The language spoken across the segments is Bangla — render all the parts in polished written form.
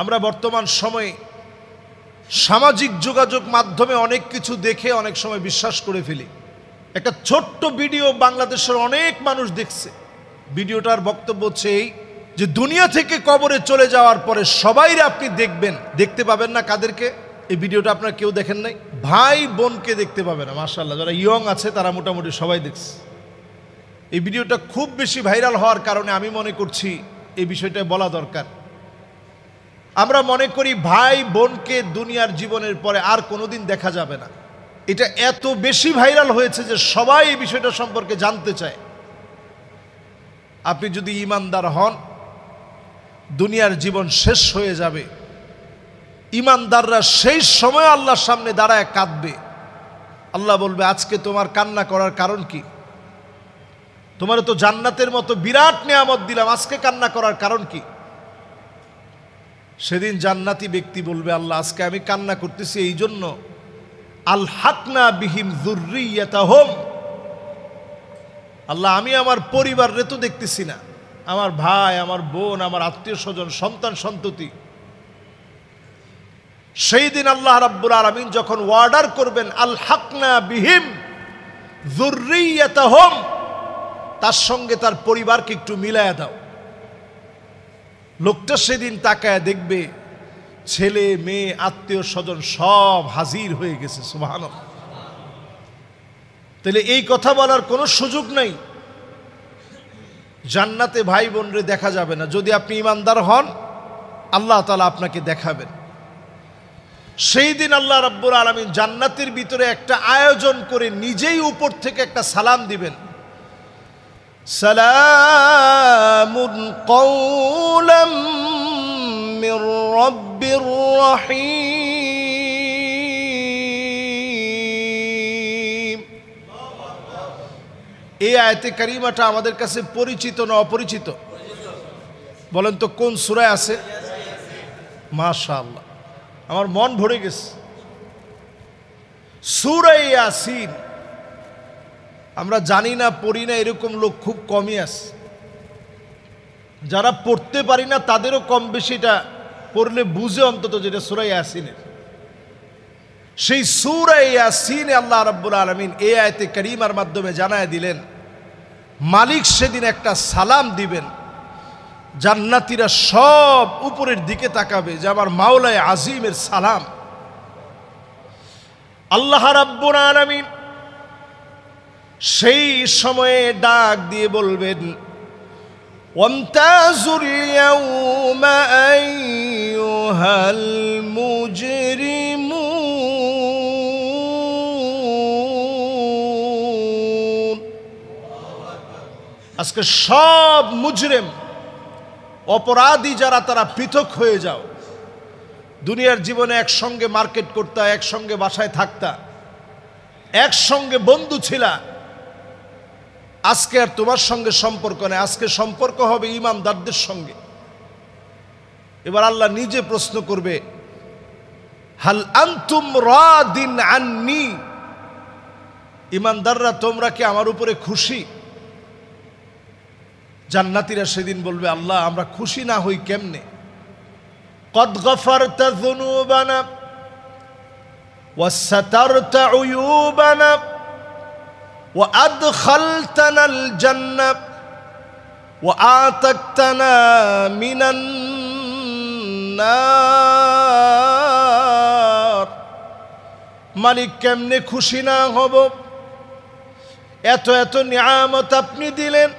আমরা বর্তমান সময়ে সামাজিক যোগাযোগ মাধ্যমে অনেক কিছু দেখে অনেক সময় বিশ্বাস করে ফেলি। একটা ছোট্ট ভিডিও বাংলাদেশের অনেক মানুষ দেখছে। ভিডিওটার বক্তব্য হচ্ছে এই যে দুনিয়া থেকে কবরে চলে যাওয়ার পরে সবাইরে আপনি দেখবেন, দেখতে পাবেন না কাদেরকে? এই ভিডিওটা আপনারা কেউ দেখেন নাই? ভাই বোনকে দেখতে পাবেন না। মাশাআল্লাহ, যারা ইয়ং আছে তারা মোটামুটি সবাই দেখছে। এই ভিডিওটা খুব বেশি ভাইরাল হওয়ার কারণে আমি মনে করছি এই বিষয়টা বলা দরকার। আমরা মনে করি ভাই বোনকে দুনিয়ার জীবনের পরে আর কোনোদিন দেখা যাবে না। এটা এত বেশি ভাইরাল হয়েছে যে সবাই এই বিষয়টা সম্পর্কে জানতে চায়। আপনি যদি ঈমানদার হন, দুনিয়ার জীবন শেষ হয়ে যাবে। ঈমানদাররা সেই সময় আল্লাহর সামনে দাঁড়ায় কাঁদবে। আল্লাহ বলবে, আজকে তোমার কান্না করার কারণ কি? তোমার তো জান্নাতের মতো বিরাট নিয়ামত দিলাম, আজকে কান্না করার কারণ কি? সেদিন জান্নাতি ব্যক্তি বলবে, আল্লাহ আজকে আমি কান্না করতেছি এই জন্য আলহাকনা বিহিম যুররিয়াতাহুম, আল্লাহ আমি আমার পরিবারে তো দেখতেছি না, আমার ভাই, আমার বোন, আমার আত্মীয় স্বজন, সন্তান সন্ততি। সেই দিন আল্লাহ রাব্বুল আলামিন যখন অর্ডার করবেন আলহাকনা বিহিম যুররিয়াতাহুম, তার সঙ্গে তার পরিবারকে একটু মিলায়া দাও। লোকটা সেদিন তাকায় দেখবে ছেলে মেয়ে আত্মীয় স্বজন সব হাজির হয়ে গেছে। সুবহানাল্লাহ। তাহলে এই কথা বলার কোনো সুযোগ নাই। জান্নাতে ভাই বোনরে দেখা যাবে না। যদি আপনি ঈমানদার হন, আল্লাহ তাআলা আপনাকে দেখাবেন। সেই দিন আল্লাহ রাব্বুল আলামিন জান্নাতের ভিতরে একটা আয়োজন করে নিজেই উপর থেকে একটা সালাম দিবেন, সালামুন কওলাম মির রাব্বির রহিম। এই আয়াতে কারিমাটা আমাদের কাছে পরিচিত না অপরিচিত? বলেন তো কোন সূরায় আছে? মাশাআল্লাহ, আমার মন ভরে গেছে। সূরা ইয়াসিন। আমরা জানি না, পড়ি না, এরকম লোক খুব কমই আছে। যারা পড়তে পারি না তাদেরও কম বেশিটা পড়লে বুঝে অন্তত, যেটা সূরা ইয়াসিনের। সেই সূরা ইয়াসিনে আল্লাহ রাব্বুল আলামিন এই আয়াতে কারিমার মাধ্যমে জানায় দিলেন, মালিক সেদিন একটা সালাম দিবেন। জান্নাতীরা সব উপরের দিকে তাকাবে যে আমার মাওলায়ে আজিমের সালাম। আল্লাহ রাব্বুল আলামিন সেই সময়ে ডাক দিয়ে বলবেন, ওয়ামতাজুল ইয়াউমা আইয়ুহাল মুজরিমুন। আজকে সব মুজরিম, অপরাধী যারা, তারা পৃথক হয়ে যাও। দুনিয়ার জীবনে একসঙ্গে মার্কেট করতা, একসঙ্গে বাসায় থাকতা, একসঙ্গে বন্ধু ছিলা। আজকে আর তোমার সঙ্গে সম্পর্ক নেই, আজকে সম্পর্ক হবে ঈমানদারদের সঙ্গে। এবার আল্লাহ নিজে প্রশ্ন করবে, হাল আনতুম রাদিন আন্নি, ঈমানদাররা তোমরা কি আমার উপরে খুশি? জান্নাতীরা সেদিন বলবে, আল্লাহ আমরা খুশি না হই কেমনে? কদ গফারতা যুনুবানা ওয়া সাতারতা উয়ুবানা ওয়া আদখালতানাল জান্নাহ ওয়া আতাকতানা মিনান নার। মালিক কেমনে খুশি না হব? এত এত নিয়ামত আপনি দিলেন,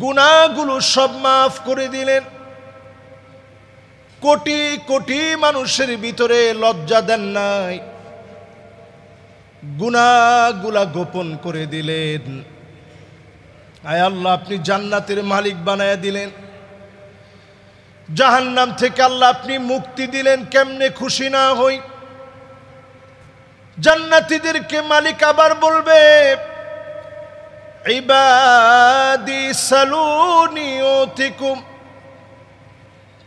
গুনাহগুলো সব মাফ করে দিলেন, কোটি কোটি মানুষের ভিতরে লজ্জা দেন নাই, গুনাহগুলা গোপন করে দিলেন। আয় আল্লাহ, আপনি জান্নাতের মালিক বানায়া দিলেন, জাহান্নাম থেকে আল্লাহ আপনি মুক্তি দিলেন। কেমনে খুশি না হই? জান্নাতীদেরকে মালিক আবার বলবে, ইবাদি সালুনি উতিকুম,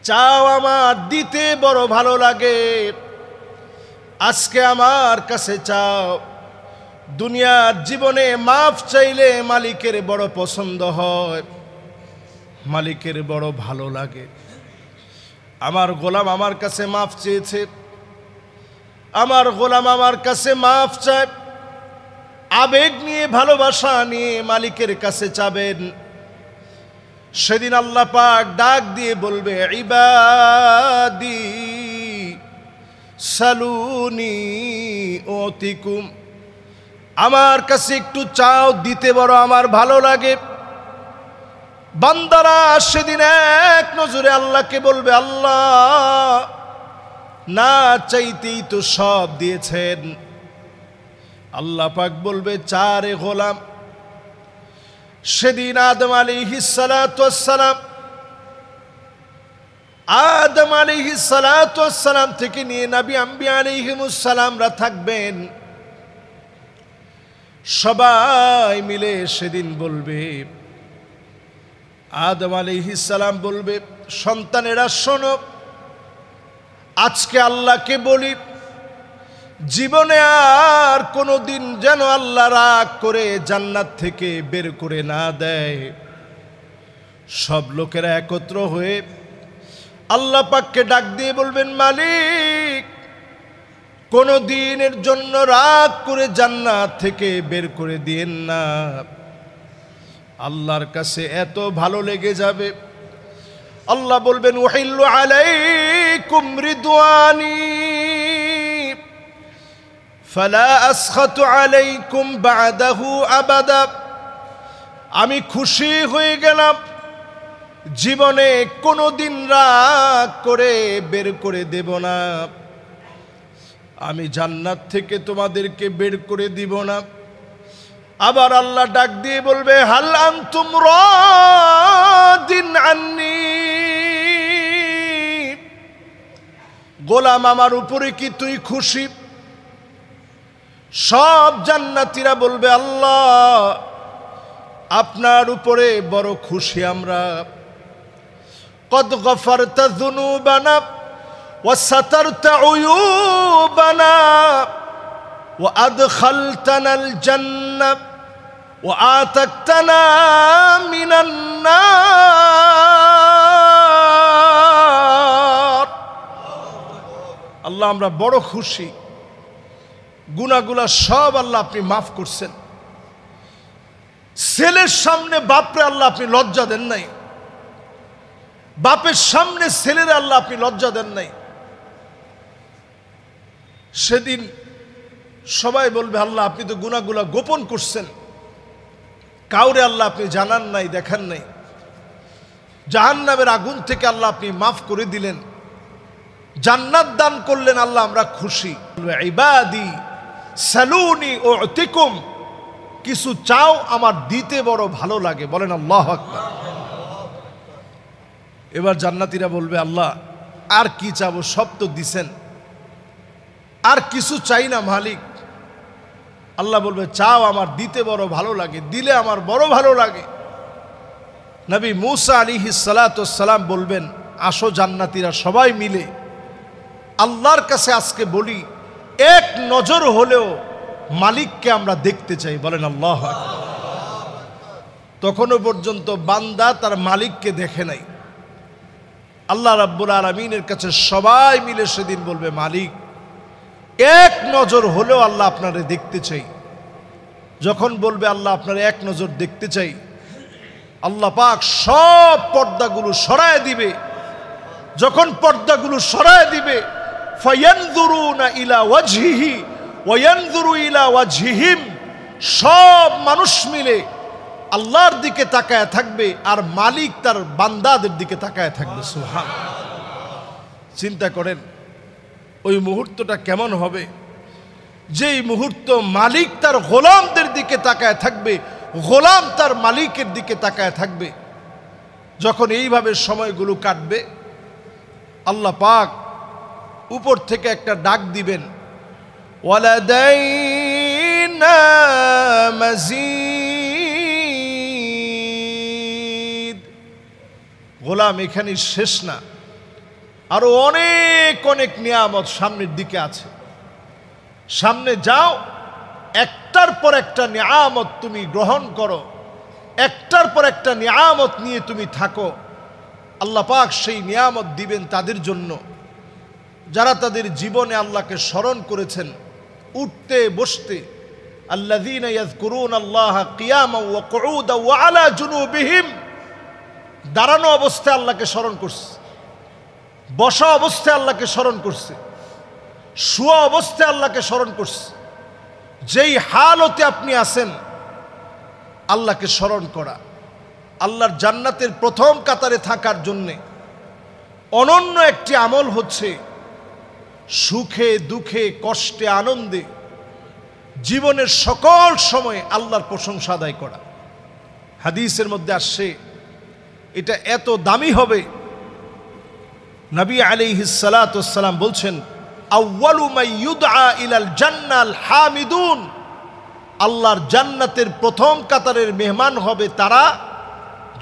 চাও আমার দিতে বড় ভালো লাগে, আজকে আমার কাছে চাও। দুনিয়ার জীবনে মাফ চাইলে মালিকের বড় পছন্দ হয়, মালিকের বড় ভালো লাগে। আমার গোলাম আমার কাছে মাফ চেয়েছে, আমার গোলাম আমার কাছে মাফ চায়। আবেগ নিয়ে, ভালোবাসা নিয়ে মালিকের কাছে চাবেন। সেদিন আল্লাহ পাক ডাক দিয়ে বলবে, ইবাদি সালুনি ওতিকুম, আমার কাছে একটু চাও, দিতে বড় আমার ভালো লাগে। বান্দারা সেদিন এক নজরে আল্লাহকে বলবে, আল্লাহ না চাইতেই তো সব দিয়েছেন। আল্লাহ পাক বলবে, চারে গোলাম। সেদিন আদম আলাইহিস সালাতু ওয়াস সালাম, আদম আলাইহিস সালাতু ওয়াস সালাম থেকে নিয়ে নবী আম্বিয়া আলাইহিমুস সালামরা থাকবেন। সবাই মিলে সেদিন বলবে, আদম আলাইহিস সালাম বলবে, সন্তানেরা শোনো, আজকে আল্লাহকে বলি, জীবনে আর কোনো দিন যেন আল্লাহ রাগ করে জান্নাত থেকে বের করে না দেয়। সব লোকেরা একত্র হয়ে আল্লাহ পাককে ডাক দিয়ে বলবেন, মালিক কোনো দিনের জন্য রাগ করে জান্নাত থেকে বের করে দিয়েন না। আল্লাহর কাছে এত ভালো লেগে যাবে, আল্লাহ বলবেন, উহিল্লু আলাইকুম রিদওয়ানি ফালা আসখাতু আলাইকুম বাদাহু আবাদা। আমি খুশি হয়ে গেলাম, জীবনে কোনোদিন রাগ করে বের করে দেব না। আমি জান্নাত থেকে তোমাদেরকে বের করে দিব না। আবার আল্লাহ ডাক দিয়ে বলবে, হাল আনতুম রাদিন আন্নি, গোলাম আমার উপরে কি তুই খুশি? সব জান্নাতীরা বলবে, আল্লাহ আপনার উপরে বড় খুশি আমরা। কদ গফারতা যুনুবানা ওয়া সাতারতা উয়ুবানা ওয়া আদখালতানাল জান্নাহ ওয়া আতাকতানা মিনান নার। আল্লাহ আমরা বড় খুশি, গুনাহগুলো সব আল্লাহ আপনি মাফ করছেন। ছেলের সামনে বাপরে আল্লাহ আপনি লজ্জা দেন নাই, বাপের সামনে ছেলেরা আল্লাহ আপনি লজ্জা দেন নাই। সেদিন সবাই বলবে, আল্লাহ আপনি তো গুনাহগুলো গোপন করছেন, কাউরে আল্লাহ আপনি জানান নাই, দেখান নাই। জাহান্নামের আগুন থেকে আল্লাহ আপনি মাফ করে দিলেন, জান্নাত দান করলেন, আল্লাহ আমরা খুশি। ইবাদি সালুনি উতিকুম, কিছু চাও আমার দিতে বড় ভালো লাগে। বলেন আল্লাহু আকবার। এবার জান্নাতীরা বলবে, আল্লাহ আর কি চাবো, সব তো দিছেন, আর কিছু চাই না মালিক। আল্লাহ বলবে, চাও আমার দিতে বড় ভালো লাগে, দিলে আমার বড় ভালো লাগে। নবী মূসা আলাইহিস সালাতু ওয়াস সালাম বলবেন, আসো জান্নাতীরা সবাই মিলে আল্লাহর কাছে আজকে বলি, এক নজর হলেও মালিককে আমরা দেখতে চাই। বলেন আল্লাহু আকবার। তখনও পর্যন্ত বান্দা তার মালিককে দেখে নাই। আল্লাহ রাব্বুল আলামিনের কাছে সবাই মিলে সেদিন বলবে, মালিক এক নজর হলেও আল্লাহ আপনারে দেখতে চাই। যখন বলবে আল্লাহ আপনারে এক নজর দেখতে চাই, আল্লাহ পাক সব পর্দাগুলো সরায় দিবে। যখন পর্দাগুলো সরায় দিবে, ফায়ানজুরুনা ইলা ওয়াজহিহি ওয়া ইয়ানজুরু ইলা ওয়াজহিহিম, সব মানুষ মিলে আল্লাহর দিকে তাকায় থাকবে আর মালিক তার বান্দাদের দিকে তাকায় থাকবে। সুবহানাল্লাহ। চিন্তা করেন ওই মুহূর্তটা কেমন হবে, যেই মুহূর্ত মালিক তার গোলামদের দিকে তাকায় থাকবে, গোলাম তার মালিকের দিকে তাকায় থাকবে। যখন এইভাবে সময়গুলো কাটবে, আল্লাহ পাক উপর থেকে একটা ডাক দিবেন, ওয়ালাদাইনা মাজিদ। গোলাম এখানেই শেষ না, আরো অনেক অনেক নিয়ামত সামনের দিকে আছে। সামনে যাও, একটার পর একটা নিয়ামত তুমি গ্রহণ করো, একটার পর একটা নিয়ামত নিয়ে তুমি থাকো। আল্লাহ পাক সেই নিয়ামত দিবেন তাদের জন্য যারা তাদের জীবনে আল্লাহকে স্মরণ করেছেন উঠতে বসতে। আল্লাযীনা ইয়াযকুরুনাল্লাহা কিয়ামান ওয়া কুউদান ওয়া আলা জুনুবিহিম, দাঁড়ানো অবস্থায় আল্লাহকে স্মরণ করছে, বসা অবস্থায় আল্লাহকে স্মরণ করছে, শোয়া অবস্থায় আল্লাহকে স্মরণ করছে। যেই হালতে আপনি আছেন আল্লাহকে স্মরণ করা, আল্লাহর জান্নাতের প্রথম কাতারে থাকার জন্যে অনন্য একটি আমল হচ্ছে সুখে দুঃখে কষ্টে আনন্দে জীবনের সকল সময়ে আল্লাহর প্রশংসা আদায় করা। হাদিসের মধ্যে আসছে এটা এত দামি হবে, নবী আলাইহিস সালাতু ওয়াস সালাম বলছেন আউয়ালু মা ইউদআ ইলাল জান্নাল হামিদুন, আল্লাহর জান্নাতের প্রথম কাতারের মেহমান হবে তারা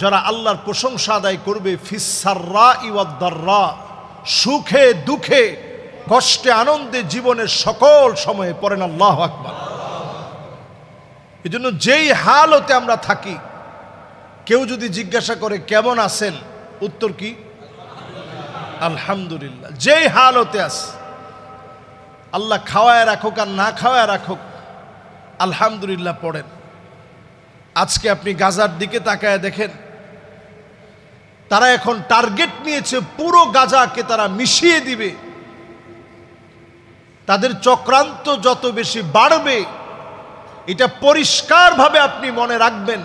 যারা আল্লাহর প্রশংসা আদায় করবে ফিস সাররাই ওয়াদ দাররা, সুখে দুঃখে কষ্টে আনন্দে জীবনের সকল সময়ে। পড়েন আল্লাহু আকবার। এজন্য যেই হালতে আমরা থাকি, কেউ যদি জিজ্ঞাসা করে কেমন আছেন, উত্তর কি? আলহামদুলিল্লাহ। যেই হালতে আছে, আল্লাহ খাওয়ায় রাখুক আর না খাওয়ায় রাখুক, আলহামদুলিল্লাহ পড়েন। আজকে আপনি গাজার দিকে তাকায় দেখেন, তারা এখন টার্গেট নিয়েছে পুরো গাজাকে তারা মিশিয়ে দিবে। তাদের চক্রান্ত যত বেশি বাড়বে, এটা পরিষ্কারভাবে আপনি মনে রাখবেন,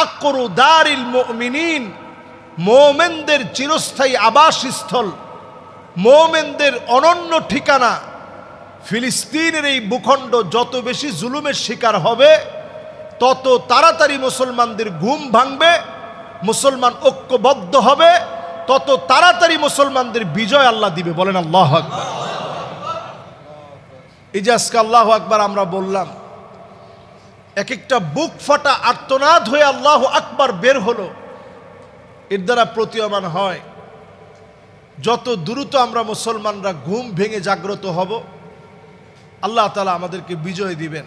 আকরু দারিল মুমিনিন, মুমিনদের চিরস্থায়ী আবাসস্থল, মুমিনদের অনন্য ঠিকানা ফিলিস্তিনের এই ভূখণ্ড যত বেশি জুলুমের শিকার হবে, তত তাড়াতাড়ি মুসলমানদের ঘুম ভাঙবে, মুসলমান ঐক্যবদ্ধ হবে, তত তাড়াতাড়ি মুসলমানদের বিজয় আল্লাহ দিবে। বলেন আল্লাহু আকবার। এই যে আজকে আল্লাহু আকবার আমরা বললাম, এক একটা বুক ফাটা আর্তনাদ হয়ে আল্লাহু আকবার বের হলো, এর দ্বারা প্রতীয়মান হয় যত দ্রুত আমরা মুসলমানরা ঘুম ভেঙে জাগ্রত হব, আল্লাহ তাআলা আমাদেরকে বিজয় দিবেন।